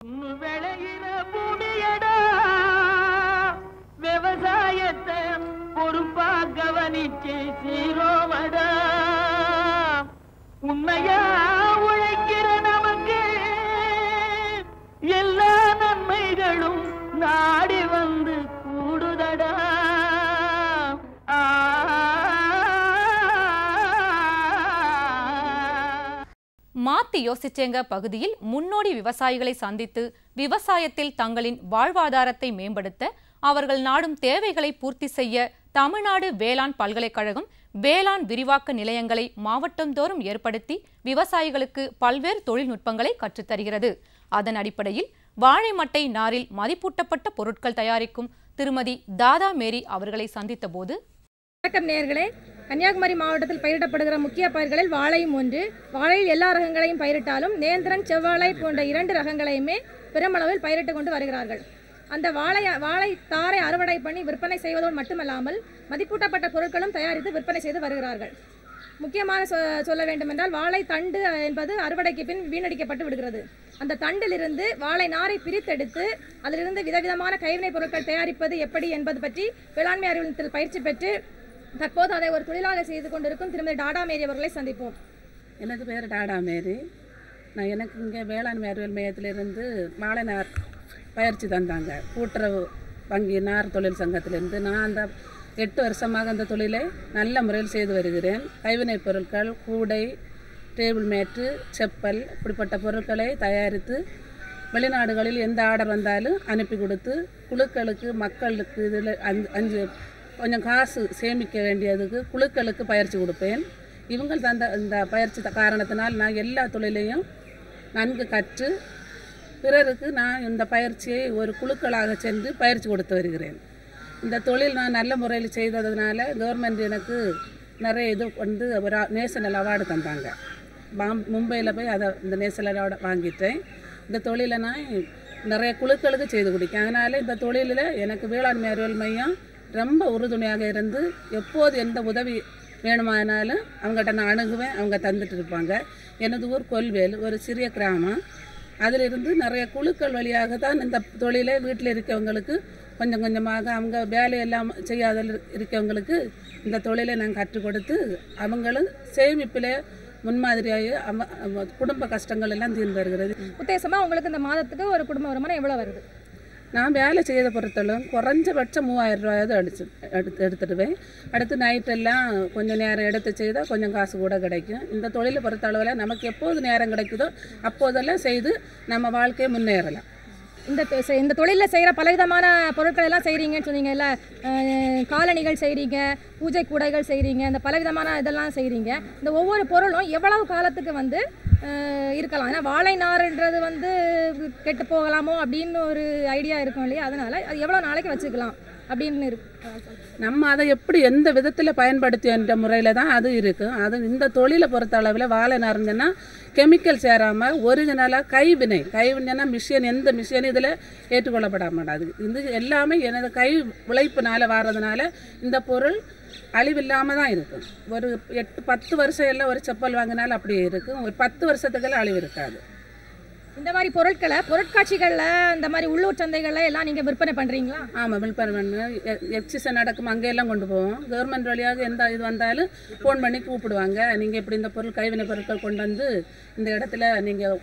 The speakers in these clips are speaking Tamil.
விளையிற பூமியடா விவசாயத்தை பொறுப்பா கவனிச்சு சீரோமடா உண்மையா உழைக்கிற நமக்கு எல்லா நன்மைகளும் நாடி வந்து கூடுதடா. மாத்தி யோசிச்சேங்க பகுதியில் முன்னோடி விவசாயிகளை சந்தித்து விவசாயத்தில் தங்களின் வாழ்வாதாரத்தை மேம்படுத்த அவர்கள் நாடும் தேவைகளை பூர்த்தி செய்ய தமிழ்நாடு வேளாண் பல்கலைக்கழகம் வேளாண் விரிவாக்க நிலையங்களை மாவட்டந்தோறும் ஏற்படுத்தி விவசாயிகளுக்கு பல்வேறு தொழில்நுட்பங்களை கற்றுத்தருகிறது. அதன் அடிப்படையில் வாழை மட்டை நாரில் மதிப்பூட்டப்பட்ட பொருட்கள் தயாரிக்கும் திருமதி தாதா மேரி அவர்களை சந்தித்த போது, வணக்கம் நேயர்களே, கன்னியாகுமரி மாவட்டத்தில் பயிரிடப்படுகிற முக்கிய பயிர்களில் வாழையும் ஒன்று. வாழையில் எல்லா ரகங்களையும் பயிரிட்டாலும் நேந்திரன், செவ்வாழை போன்ற 2 ரகங்களையுமே பெருமளவில் பயிரிட்டு கொண்டு வருகிறார்கள். அந்த வாழை தாரை அறுவடை பண்ணி விற்பனை செய்வதோடு மட்டுமல்லாமல் மதிப்பூட்டப்பட்ட பொருட்களும் தயாரித்து விற்பனை செய்து வருகிறார்கள். முக்கியமாக சொல்ல வேண்டுமென்றால் வாழை தண்டு என்பது அறுவடைக்கு பின் வீணடிக்கப்பட்டு விடுகிறது. அந்த தண்டிலிருந்து வாழை நாரை பிரித்தெடுத்து அதிலிருந்து விதவிதமான கைவினைப் பொருட்கள் தயாரிப்பது எப்படி என்பது பற்றி வேளாண்மை அறிவியல் பயிற்சி பெற்று தற்போது அதை ஒரு தொழிலாக செய்து கொண்டிருக்கும் திருமதி டாடா மேரி அவர்களை சந்திப்போம். எனக்கு பேர் டாடா மேரி. எனக்கு இங்கே வேளாண்மை அறிவியல் மையத்திலிருந்து வாழை நார் பயிற்சி தந்தாங்க. கூட்டுறவு வங்கி நார் தொழில் சங்கத்திலிருந்து நான் அந்த 8 வருஷமாக அந்த தொழிலை நல்ல முறையில் செய்து வருகிறேன். கைவினைப் பொருட்கள், கூடை, டேபிள் மேட்டு, செப்பல் இப்படிப்பட்ட பொருட்களை தயாரித்து வெளிநாடுகளில் எந்த ஆர்டர் வந்தாலும் அனுப்பி கொடுத்து குழுக்களுக்கு மக்களுக்கு இதில் 5 கொஞ்சம் காசு சேமிக்க வேண்டியதுக்கு குழுக்களுக்கு பயிற்சி கொடுப்பேன். இவங்கள் தந்த இந்த பயிற்சி காரணத்தினால் நான் எல்லா தொழிலையும் நன்கு கற்று பிறருக்கு நான் இந்த பயிற்சியை ஒரு குழுக்களாக சென்று பயிற்சி கொடுத்து வருகிறேன். இந்த தொழில் நான் நல்ல முறையில் செய்ததுனால கவர்மெண்ட் எனக்கு நிறைய இது ஒரு நேஷனல் அவார்டு தந்தாங்க. மும்பையில் போய் இந்த நேஷனல் அவார்டு வாங்கிட்டேன். இந்த தொழிலை நான் நிறைய குழுக்களுக்கு செய்து கொடுக்கேன். அதனால் இந்த தொழிலில் எனக்கு வேளாண்மை அறிவியல் மையம் ரொம்ப உறுதுணையாக இருந்து எப்போது எந்த உதவி வேணுமானாலும் அவங்ககிட்ட நான் அணுகுவேன். அவங்க தந்துட்டு இருப்பாங்க. எனது ஊர் கொல்வேல், ஒரு சிறிய கிராமம். அதிலிருந்து நிறைய குழுக்கள் வழியாக தான் இந்த தொழிலை வீட்டில் இருக்கவங்களுக்கு கொஞ்சம் கொஞ்சமாக அவங்க வேலையெல்லாம் செய்யாத இருக்கவங்களுக்கு இந்த தொழிலை நான் கற்றுக் கொடுத்து அவங்களும் சேமிப்பில் முன்மாதிரியாக குடும்ப கஷ்டங்கள் எல்லாம் தீர்ந்து வருகிறது. உத்தேசமாக உங்களுக்கு இந்த மாதத்துக்கு ஒரு குடும்ப வருமானம் எவ்வளோ வருது? நான் வேலை செய்த பொறுத்தளவும் குறைஞ்சபட்சம் 3000 ரூபாயாவது எடுத்துடுவேன். அடுத்து நைட்டெல்லாம் கொஞ்சம் நேரம் எடுத்து செய்தால் கொஞ்சம் காசு கூட கிடைக்கும். இந்த தொழிலை பொறுத்தளவில் நமக்கு எப்போது நேரம் கிடைக்குதோ அப்போதெல்லாம் செய்து நம்ம வாழ்க்கையை முன்னேறலாம். இந்த தொழிலில் செய்கிற பலவிதமான பொருட்கள் எல்லாம் செய்கிறீங்கன்னு சொன்னீங்கல்ல, காலணிகள் செய்கிறீங்க, பூஜை கூடைகள் செய்கிறீங்க, இந்த பலவிதமான இதெல்லாம் செய்கிறீங்க. இந்த ஒவ்வொரு பொருளும் எவ்வளவு காலத்துக்கு இருக்கலாம்? ஏன்னா வாழை நார்ன்றது கெட்டு போகலாமோ அப்படின்னு ஒரு ஐடியா இருக்கும் இல்லையா? அதனால் அது எவ்வளோ நாளைக்கு வச்சுக்கலாம் அப்படின்னு இருக்கு. நம்ம அதை எப்படி எந்த விதத்தில் பயன்படுத்தி என்ற முறையில் தான் அது இருக்கும். அது இந்த தொழிலை பொறுத்த அளவில் வாழை நார்னா கெமிக்கல் சேராமல் ஒரிஜினலாக கைவினைனா மிஷின், எந்த மிஷின் இதில் ஏற்றுக்கொள்ளப்பட மாட்டாது. இது எல்லாமே எனது கை உழைப்புனால வர்றதுனால இந்த பொருள் அழிவில்லாமல் தான் இருக்கும். ஒரு 8-10 வருஷம் எல்லாம் ஒரு செப்பல் வாங்கினாலும் அப்படியே இருக்கும். ஒரு 10 வருஷத்துக்கெல்லாம் அழிவு இருக்காது. இந்த மாதிரி பொருட்களை பொருட்காட்சிகளில் இந்த மாதிரி உள்ளூர் சந்தைகளில் எல்லாம் நீங்கள் விற்பனை பண்ணுறீங்களா? ஆமாம், விற்பனை பண்ணுவேன். எக்ஸிபிஷன் நடக்கும், அங்கெல்லாம் கொண்டு போவோம். கவர்மெண்ட் வழியாக எந்த இது வந்தாலும் ஃபோன் பண்ணி கூப்பிடுவாங்க. நீங்கள் இப்படி இந்த பொருள் கைவினை பொருட்கள் கொண்டு வந்து இந்த இடத்துல நீங்கள்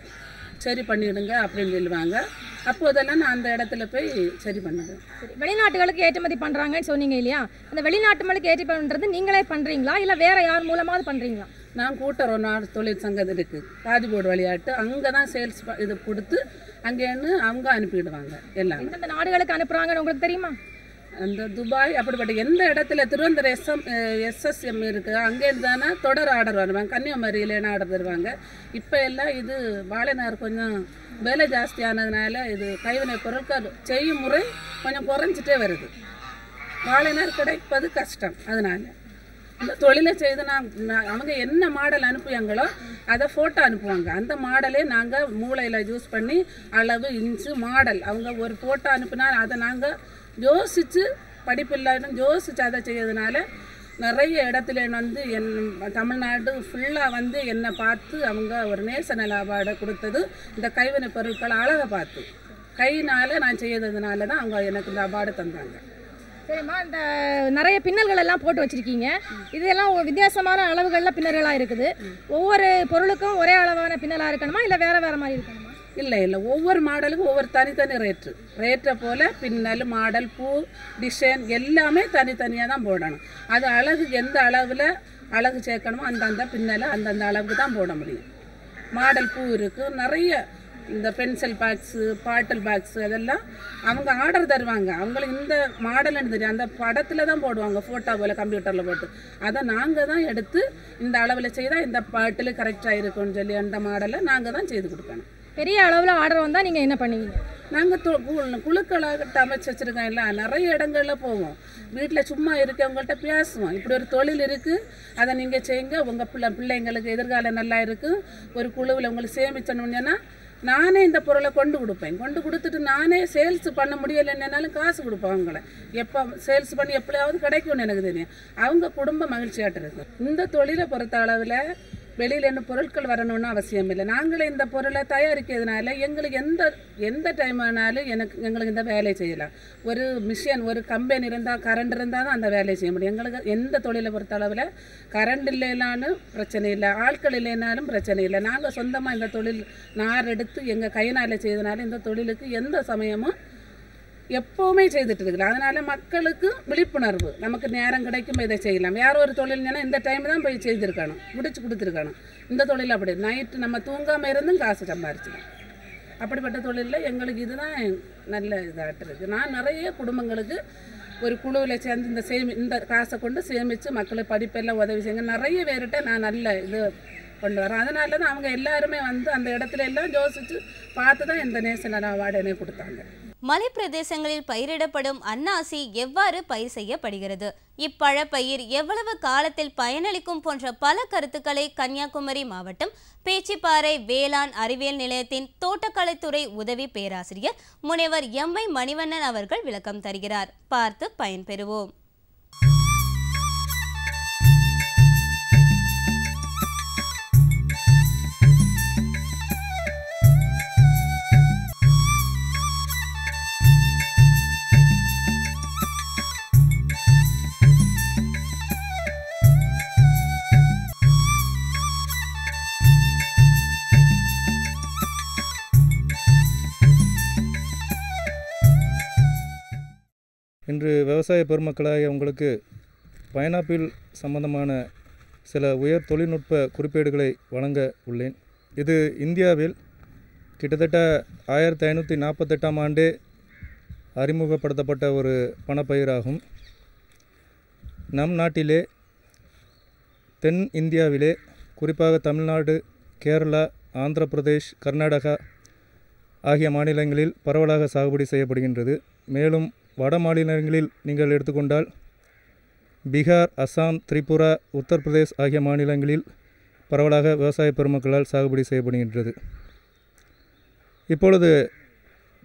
சரி பண்ணிவிடுங்க அப்படின்னு சொல்லுவாங்க. அப்போதெல்லாம் நான் அந்த இடத்துல போய் சரி பண்ணுவேன். வெளிநாட்டுகளுக்கு ஏற்றுமதி பண்ணுறாங்கன்னு சொன்னீங்க இல்லையா? அந்த வெளிநாட்டுகளுக்கு ஏற்றுமதி பண்ணுறது நீங்களே பண்ணுறீங்களா இல்லை வேறு யார் மூலமாவது பண்ணுறீங்களா? நான் கூட்டுறவு நாடு தொழில் சங்கம் இருக்குது, காதிபோர்டு விளையாட்டு, அங்கே தான் சேல்ஸ் இது கொடுத்து அங்கேன்னு அவங்க அனுப்பிவிடுவாங்க. எல்லாம் எந்தெந்த நாடுகளுக்கு அனுப்புகிறாங்கன்னு உங்களுக்கு தெரியுமா? அந்த துபாய் அப்படிப்பட்ட எந்த இடத்துல திருவனந்தபுரம் SSM இருக்குது அங்கேருந்து தானே தொடர் ஆர்டர் வருவாங்க. கன்னியாகுமரியிலேன்னு ஆர்டர் தருவாங்க. இப்போ எல்லாம் இது வாழைநார் கொஞ்சம் விலை ஜாஸ்தியானதுனால இது கைவினை பொருட்கள் செய்யும் முறை கொஞ்சம் குறைஞ்சிட்டே வருது. வாழைநார் கிடைப்பது கஷ்டம். அதனால் இந்த தொழிலை செய்து அவங்க என்ன மாடல் அனுப்புவாங்களோ அதை ஃபோட்டோ அனுப்புவாங்க. அந்த மாடலே நாங்கள் மூளையில் யூஸ் பண்ணி அளவு, இன்ச்சு, மாடல் அவங்க ஒரு ஃபோட்டோ அனுப்புனா அதை நாங்கள் யோசித்து படிப்பில்லாட்டும் யோசித்து அதை செய்யறதுனால நிறைய இடத்துல வந்து தமிழ்நாடு ஃபுல்லாக வந்து என்னை பார்த்து அவங்க ஒரு நேஷனல் அவார்டை கொடுத்தது இந்த கைவினை பொருட்களை அழகை பார்த்து கையினால் நான் செய்யறதுனால தான் அவங்க எனக்கு இந்த அவார்டு தந்தாங்க. சரிம்மா, இந்த நிறைய பின்னல்கள் எல்லாம் போட்டு வச்சுருக்கீங்க. இதெல்லாம் வித்தியாசமான அளவுகளில் பின்னல்களாக இருக்குது. ஒவ்வொரு பொருளுக்கும் ஒரே அளவான பின்னலாக இருக்கணுமா இல்லை வேறு வேறு மாதிரி இருக்கணுமா? இல்லை, ஒவ்வொரு மாடலுக்கும் ஒவ்வொரு தனித்தனி ரேட்டை போல் பின்னல், மாடல், பூ, டிசைன் எல்லாமே தனித்தனியாக தான் போடணும். அது அழகு எந்த அளவில் அழகு சேர்க்கணுமோ அந்தந்த பின்னலை அந்தந்த அளவுக்கு தான் போட முடியும். மாடல் பூ இருக்குது, நிறைய இந்த பென்சில் பாக்ஸு, பாட்டில் பாக்ஸு அதெல்லாம் அவங்க ஆர்டர் தருவாங்க. அவங்களுக்கு இந்த மாடல்னு தெரியும், அந்த படத்தில் தான் போடுவாங்க, ஃபோட்டோ போல் கம்ப்யூட்டரில் போட்டு. அதை நாங்கள் தான் எடுத்து இந்த அளவில் செய்தால் இந்த பாட்டில் கரெக்டாக இருக்கும்னு சொல்லி அந்த மாடலை நாங்கள் தான் செய்து கொடுக்கணும். பெரிய அளவில் ஆர்டர் வந்தால் நீங்கள் என்ன பண்ணுவீங்க? நாங்கள் குழுக்களாக அமைச்சு வச்சுருக்கோம். இல்லை, நிறைய இடங்களில் போவோம். வீட்டில் சும்மா இருக்கவங்கள்ட்ட பேசுவோம். இப்படி ஒரு தொழில் இருக்குது, அதை நீங்கள் செய்யுங்க, உங்கள் பிள்ளைங்களுக்கு எதிர்காலம் நல்லா இருக்குது, ஒரு குழுவில் உங்களுக்கு சேமிச்சணுன்னா நானே இந்த பொருளை கொண்டு கொடுத்துட்டு நானே சேல்ஸ் பண்ண முடியலைன்னாலும் காசு கொடுப்பேன். அவங்கள எப்போ சேல்ஸ் பண்ணி எப்படியாவது கிடைக்கும்னு எனக்கு தெரியும். அவங்க குடும்ப மகிழ்ச்சியாட்டு இருக்கு. இந்த தொழிலை பொறுத்த அளவில் வெளியில் என்ன பொருட்கள் வரணும்னு அவசியம் இல்லை. நாங்களே இந்த பொருளை தயாரிக்கிறதுனால எங்களுக்கு எந்த டைம் ஆனாலும் எங்களுக்கு இந்த வேலையை செய்யலாம். ஒரு மிஷின், ஒரு கம்பெனி இருந்தால், கரண்ட் இருந்தால் தான் அந்த வேலையை செய்ய முடியும். எங்களுக்கு எந்த தொழிலை பொறுத்த அளவில் கரண்ட் இல்லைனாலும் பிரச்சனை இல்லை, ஆட்கள் இல்லைனாலும் பிரச்சனை இல்லை. நாங்கள் சொந்தமாக இந்த தொழில் நார் எடுத்து எங்கள் கையினால் செய்தனால இந்த தொழிலுக்கு எந்த சமயமும் எப்போவுமே செய்துட்டு இருக்குது. அதனால் மக்களுக்கு விழிப்புணர்வு, நமக்கு நேரம் கிடைக்கும் இதை செய்யலாம். வேறு ஒரு தொழில்னா இந்த டைம் தான் போய் செய்திருக்கணும், முடிச்சு கொடுத்துருக்கணும். இந்த தொழில் அப்படி நைட்டு நம்ம தூங்காமல் இருந்தும் காசு சம்பாரிச்சிக்கலாம். அப்படிப்பட்ட தொழிலில் எங்களுக்கு இதுதான் நல்ல இதாகிட்டு இருக்குது. நான் நிறைய குடும்பங்களுக்கு ஒரு குழுவில் சேர்ந்து இந்த காசை கொண்டு சேமித்து மக்களுக்கு படிப்பெல்லாம் உதவி செய்யுங்க. நிறைய பேர்கிட்ட நான் நல்ல இது கொண்டு வரேன். அதனால தான் அவங்க எல்லாருமே வந்து அந்த இடத்துல எல்லாம் யோசித்து பார்த்து தான் இந்த நேஷனல் அவார்டு எனக்கு கொடுத்தாங்க. மலை பிரதேசங்களில் பயிரிடப்படும் அன்னாசி எவ்வாறு பயிர் செய்யப்படுகிறது, இப்பழப்பயிர் எவ்வளவு காலத்தில் பயனளிக்கும் போன்ற பல கருத்துக்களை கன்னியாகுமரி மாவட்டம் பேச்சிப்பாறை வேளாண் அறிவியல் நிலையத்தின் தோட்டக்கலைத்துறை உதவி பேராசிரியர் முனைவர் எம்.ஐ. மணிவண்ணன் அவர்கள் விளக்கம் தருகிறார். பார்த்து பயன்பெறுவோம். இன்று விவசாய பெருமக்களாகிய உங்களுக்கு பைனாப்பிள் சம்பந்தமான சில உயர் தொழில்நுட்ப குறிப்பேடுகளை வழங்க உள்ளேன். இது இந்தியாவில் கிட்டத்தட்ட 1548ஆம் ஆண்டே அறிமுகப்படுத்தப்பட்ட ஒரு பணப்பயிராகும். நம் நாட்டிலே தென் இந்தியாவிலே குறிப்பாக தமிழ்நாடு, கேரளா, ஆந்திர பிரதேஷ், கர்நாடகா ஆகிய மாநிலங்களில் பரவலாக சாகுபடி செய்யப்படுகின்றது. மேலும் வட மாநிலங்களில் நீங்கள் எடுத்துக்கொண்டால் பீகார், அசாம், திரிபுரா, உத்தரப்பிரதேஷ் ஆகிய மாநிலங்களில் பரவலாக விவசாய பெருமக்களால் சாகுபடி செய்யப்படுகின்றது. இப்பொழுது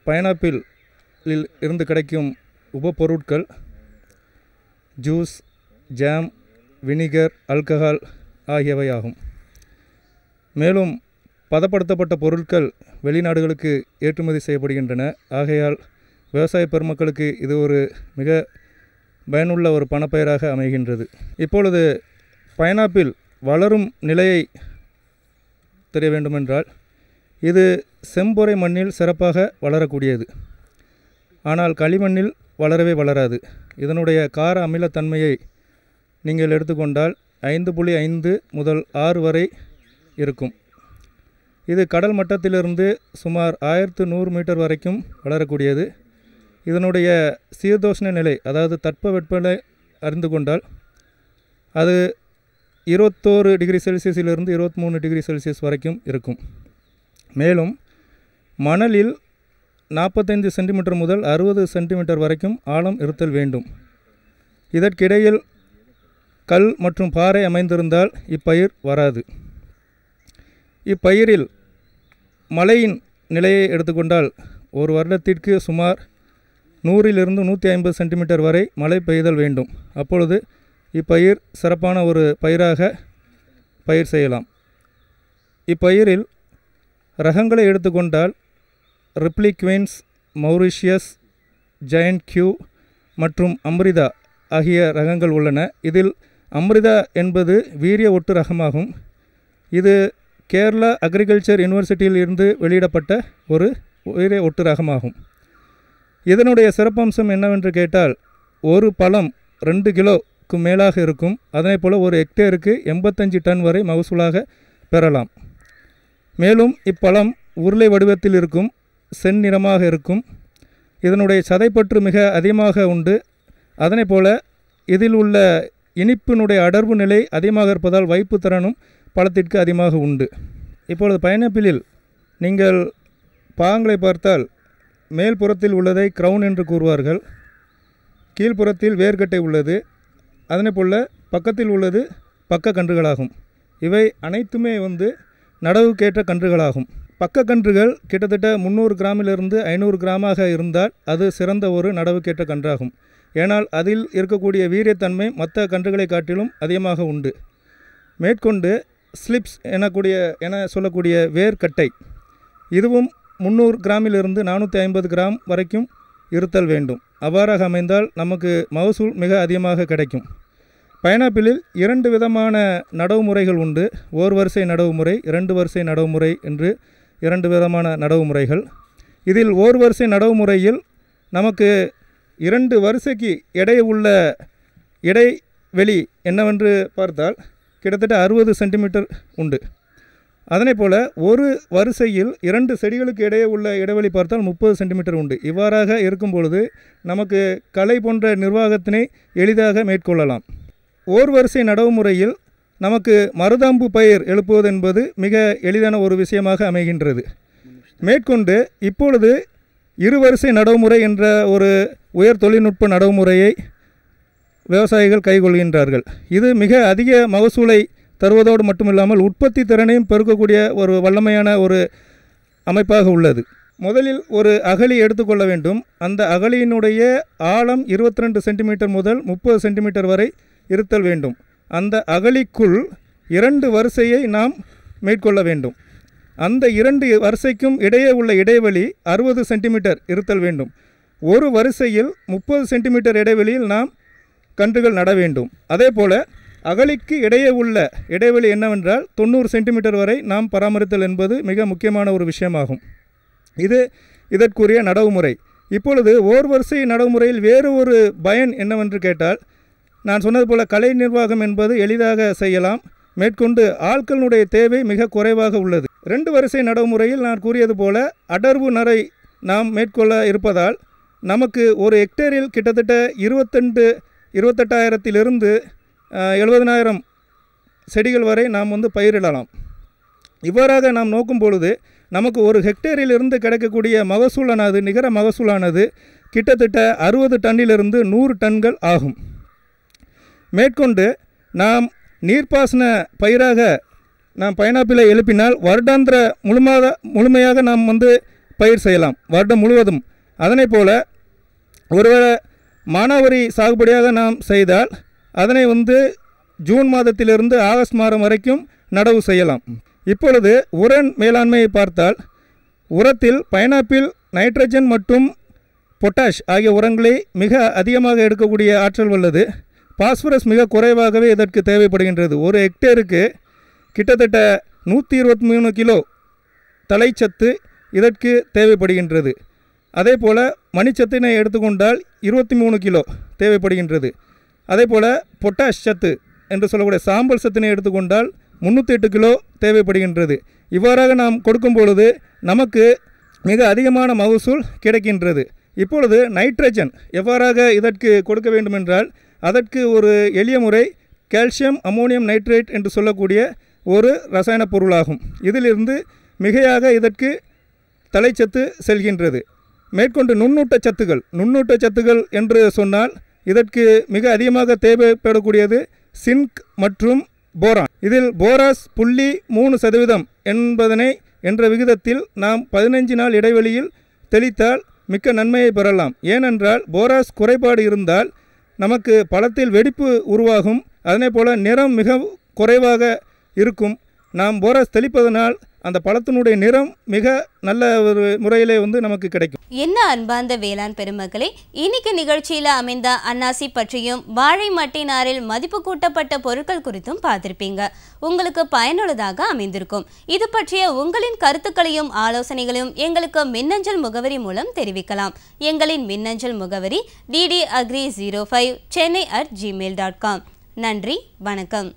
பைனாப்பிளில் இருந்து கிடைக்கும் உபப்பொருட்கள் ஜூஸ், ஜாம், வினிகர், ஆல்கஹால் ஆகியவை ஆகும். மேலும் பதப்படுத்தப்பட்ட பொருட்கள் வெளிநாடுகளுக்கு ஏற்றுமதி செய்யப்படுகின்றன. ஆகையால் விவசாய பெருமக்களுக்கு இது ஒரு மிக பயனுள்ள ஒரு பணப்பயிராக அமைகின்றது. இப்பொழுது பைனாப்பிள் வளரும் நிலையை தெரிய வேண்டுமென்றால் இது செம்பொறை மண்ணில் சிறப்பாக வளரக்கூடியது. ஆனால் களிமண்ணில் வளரவே வளராது. இதனுடைய கார அமிலத்தன்மையை நீங்கள் எடுத்துக்கொண்டால் 5.5 முதல் 6 வரை இருக்கும். இது கடல் மட்டத்திலிருந்து சுமார் 1100 மீட்டர் வரைக்கும் வளரக்கூடியது. இதனுடைய சீதோஷ்ண நிலை, அதாவது தட்பவெப்பநிலை அறிந்து கொண்டால் அது 21 டிகிரி செல்சியஸிலிருந்து 23 டிகிரி செல்சியஸ் வரைக்கும் இருக்கும். மேலும் மணலில் 45 சென்டிமீட்டர் முதல் 60 சென்டிமீட்டர் வரைக்கும் ஆழம் இருத்தல் வேண்டும். இதற்கிடையில் கல் மற்றும் பாறை அமைந்திருந்தால் இப்பயிர் வராது. இப்பயிரில் மழையின் நிலையை எடுத்துக்கொண்டால் ஒரு வருடத்திற்கு சுமார் 100 to 150 சென்டிமீட்டர் வரை மழை பெய்தல் வேண்டும். அப்பொழுது இப்பயிர் சிறப்பான ஒரு பயிராக பயிர் செய்யலாம். இப்பயிரில் ரகங்களை எடுத்துக்கொண்டால் Ripley Queens, Mauritius, giant Kew மற்றும் அம்ரிதா ஆகிய ரகங்கள் உள்ளன. இதில் அம்ரிதா என்பது வீரிய ஒட்டு ரகமாகும். இது கேரளா அக்ரிகல்ச்சர் யூனிவர்சிட்டியில் இருந்து வெளியிடப்பட்ட ஒரு வீரிய ஒட்டு ரகமாகும். இதனுடைய சிறப்பம்சம் என்னவென்று கேட்டால், ஒரு பழம் 2 கிலோக்கு மேலாக இருக்கும். அதே போல் ஒரு ஹெக்டேருக்கு 85 டன் வரை மகசூலாக பெறலாம். மேலும் இப்பழம் உருளை வடிவத்தில் இருக்கும், செந்நிறமாக இருக்கும். இதனுடைய சதைப்பற்று மிக அதிகமாக உண்டு. அதனை போல் இதில் உள்ள இனிப்பினுடைய அடர்வு நிலை அதிகமாக இருப்பதால் வைப்பு திறனும் பழத்திற்கு அதிகமாக உண்டு. இப்பொழுது பைனாப்பிளில் நீங்கள் பாகங்களை பார்த்தால் மேல் புறத்தில் உள்ளதை க்ரௌன் என்று கூறுவார்கள், கீழ்ப்புறத்தில் வேர்க்கட்டை உள்ளது, அதனை போல் பக்கத்தில் உள்ளது பக்க கன்றுகளாகும். இவை அனைத்துமே நடவுக்கேற்ற கன்றுகளாகும். பக்க கன்றுகள் கிட்டத்தட்ட 300 கிராமிலிருந்து 500 கிராமாக இருந்தால் அது சிறந்த ஒரு நடவுக்கேற்ற கன்றாகும். ஏனால் அதில் இருக்கக்கூடிய வீரியத்தன்மை மற்ற கன்றுகளை காட்டிலும் அதிகமாக உண்டு. மேற்கொண்டு ஸ்லிப்ஸ் என சொல்லக்கூடிய வேர்க்கட்டை, இதுவும் 300 கிராமிலிருந்து 450 கிராம் வரைக்கும் இருத்தல் வேண்டும். அவ்வாறாக அமைந்தால் நமக்கு மகசூல் மிக அதிகமாக கிடைக்கும். பைனாப்பிளில் 2 விதமான நடவு முறைகள் உண்டு. ஓர் வரிசை நடவு முறை, 2 வரிசை நடவு முறை என்று 2 விதமான நடவு முறைகள். இதில் ஓர் வரிசை நடவு முறையில் நமக்கு 2 வரிசைக்கு இடையே உள்ள இடைவெளி என்னவென்று பார்த்தால் கிட்டத்தட்ட 60 சென்டிமீட்டர் உண்டு. அதனை போல் ஒரு வரிசையில் 2 செடிகளுக்கு இடையே உள்ள இடைவெளி பார்த்தால் 30 சென்டிமீட்டர் உண்டு. இவ்வாறாக இருக்கும் பொழுது நமக்கு களை போன்ற நிர்வாகத்தினை எளிதாக மேற்கொள்ளலாம். ஓர் வரிசை நடவு முறையில் நமக்கு மருதாம்பு பயிர் எழுப்புவது என்பது மிக எளிதான ஒரு விஷயமாக அமைகின்றது. மேற்கொண்டு இப்பொழுது 2 வரிசை நடவுமுறை என்ற ஒரு உயர் தொழில்நுட்ப நடவுமுறையை விவசாயிகள் கைக்கொள்கின்றார்கள். இது மிக அதிக மகசூலை தருவதோடு மட்டுமில்லாமல் உற்பத்தி திறனையும் பெருக்கக்கூடிய ஒரு வல்லமையான ஒரு அமைப்பாக உள்ளது. முதலில் ஒரு அகழி எடுத்துக்கொள்ள வேண்டும். அந்த அகழியினுடைய ஆழம் 22 சென்டிமீட்டர் முதல் 30 சென்டிமீட்டர் வரை இருத்தல் வேண்டும். அந்த அகழிக்குள் 2 வரிசையை நாம் மேற்கொள்ள வேண்டும். அந்த 2 வரிசைக்கும் இடையே உள்ள இடைவெளி 60 சென்டிமீட்டர் இருத்தல் வேண்டும். ஒரு வரிசையில் 30 சென்டிமீட்டர் இடைவெளியில் நாம் கன்றுகள் நட வேண்டும். அதே போல் அகழிக்கு இடையே உள்ள இடைவெளி என்னவென்றால் 90 சென்டிமீட்டர் வரை நாம் பராமரித்தல் என்பது மிக முக்கியமான ஒரு விஷயமாகும். இது இதற்குரிய நடவுமுறை. இப்பொழுது ஓர் வரிசை நடவுமுறையில் வேறு ஒரு பயன் என்னவென்று கேட்டால், நான் சொன்னது போல் கலை நிர்வாகம் என்பது எளிதாக செய்யலாம். மேற்கொண்டு ஆட்களுடைய தேவை மிக குறைவாக உள்ளது. 2 வரிசை நடவுமுறையில் நான் கூறியது போல அடர்வு நரை நாம் மேற்கொள்ள இருப்பதால் நமக்கு ஒரு ஹெக்டேரில் கிட்டத்தட்ட 28,000 70,000 செடிகள் வரை நாம் பயிரிடலாம். இவ்வாறாக நாம் நோக்கும் பொழுது நமக்கு ஒரு ஹெக்டேரிலிருந்து கிடைக்கக்கூடிய மகசூலானது, நிகர மகசூலானது கிட்டத்தட்ட 60 டன்னிலிருந்து 100 டன்கள் ஆகும். மேற்கொண்டு நாம் நீர்ப்பாசன பயிராக நாம் பைனாப்பிளை எழுப்பினால் வருடாந்திர முழுமையாக நாம் பயிர் செய்யலாம், வருடம் முழுவதும். அதனை போல் ஒருவேளை மானாவரி சாகுபடியாக நாம் செய்தால் அதனை ஜூன் மாதத்திலிருந்து ஆகஸ்ட் மாதம் வரைக்கும் நடவு செய்யலாம். இப்பொழுது உர மேலாண்மையை பார்த்தால், உரத்தில் பைனாப்பிள் நைட்ரஜன் மற்றும் பொட்டாஷ் ஆகிய உரங்களை மிக அதிகமாக எடுக்கக்கூடிய ஆற்றல் உள்ளது. பாஸ்பரஸ் மிக குறைவாகவே இதற்கு தேவைப்படுகின்றது. ஒரு ஹெக்டேருக்கு கிட்டத்தட்ட 123 கிலோ தலைச்சத்து இதற்கு தேவைப்படுகின்றது. அதே போல் மணிச்சத்தினை எடுத்துக்கொண்டால் 23 கிலோ தேவைப்படுகின்றது. அதே போல் பொட்டாஷ் சத்து என்று சொல்லக்கூடிய சாம்பல் சத்தினை எடுத்துக்கொண்டால் 308 கிலோ தேவைப்படுகின்றது. இவ்வாறாக நாம் கொடுக்கும் பொழுது நமக்கு மிக அதிகமான மகசூல் கிடைக்கின்றது. இப்பொழுது நைட்ரஜன் எவ்வாறாக இதற்கு கொடுக்க வேண்டுமென்றால் அதற்கு ஒரு எளிய முறை கால்சியம் அமோனியம் நைட்ரேட் என்று சொல்லக்கூடிய ஒரு ரசாயன பொருளாகும். இதிலிருந்து மிகையாக இதற்கு தலைச்சத்து செல்கின்றது. மேற்கொண்டு நுண்ணூட்ட சத்துகள் என்று சொன்னால் இதற்கு மிக அதிகமாக தேவைப்படக்கூடியது சின்க் மற்றும் போரான். இதில் போராஸ் 0.3% என்ற விகிதத்தில் நாம் 15 நாள் இடைவெளியில் தெளித்தால் மிக்க நன்மையை பெறலாம். ஏனென்றால் போராஸ் குறைபாடு இருந்தால் நமக்கு பழத்தில் வெடிப்பு உருவாகும். அதே போல் நிறம் மிக குறைவாக இருக்கும். நாம் போராக்ஸ் தெளிப்பதனால் அந்த பழத்தினுடைய நிறம் மிக நல்ல ஒரு முறையிலே நமக்கு கிடைக்கும். என்ன அன்பார்ந்த வேளாண் பெருமக்களே, இன்னைக்கு நிகழ்ச்சியில் அமைந்த அன்னாசி பற்றியும் வாழை மட்டினாரில் மதிப்பு கூட்டப்பட்ட பொருட்கள் குறித்தும் பார்த்திருப்பீங்க. உங்களுக்கு பயனுள்ளதாக அமைந்திருக்கும். இது பற்றிய உங்களின் கருத்துக்களையும் ஆலோசனைகளையும் எங்களுக்கு மின்னஞ்சல் முகவரி மூலம் தெரிவிக்கலாம். எங்களின் மின்னஞ்சல் முகவரி ddagri05chennai@gmail.com. நன்றி, வணக்கம்.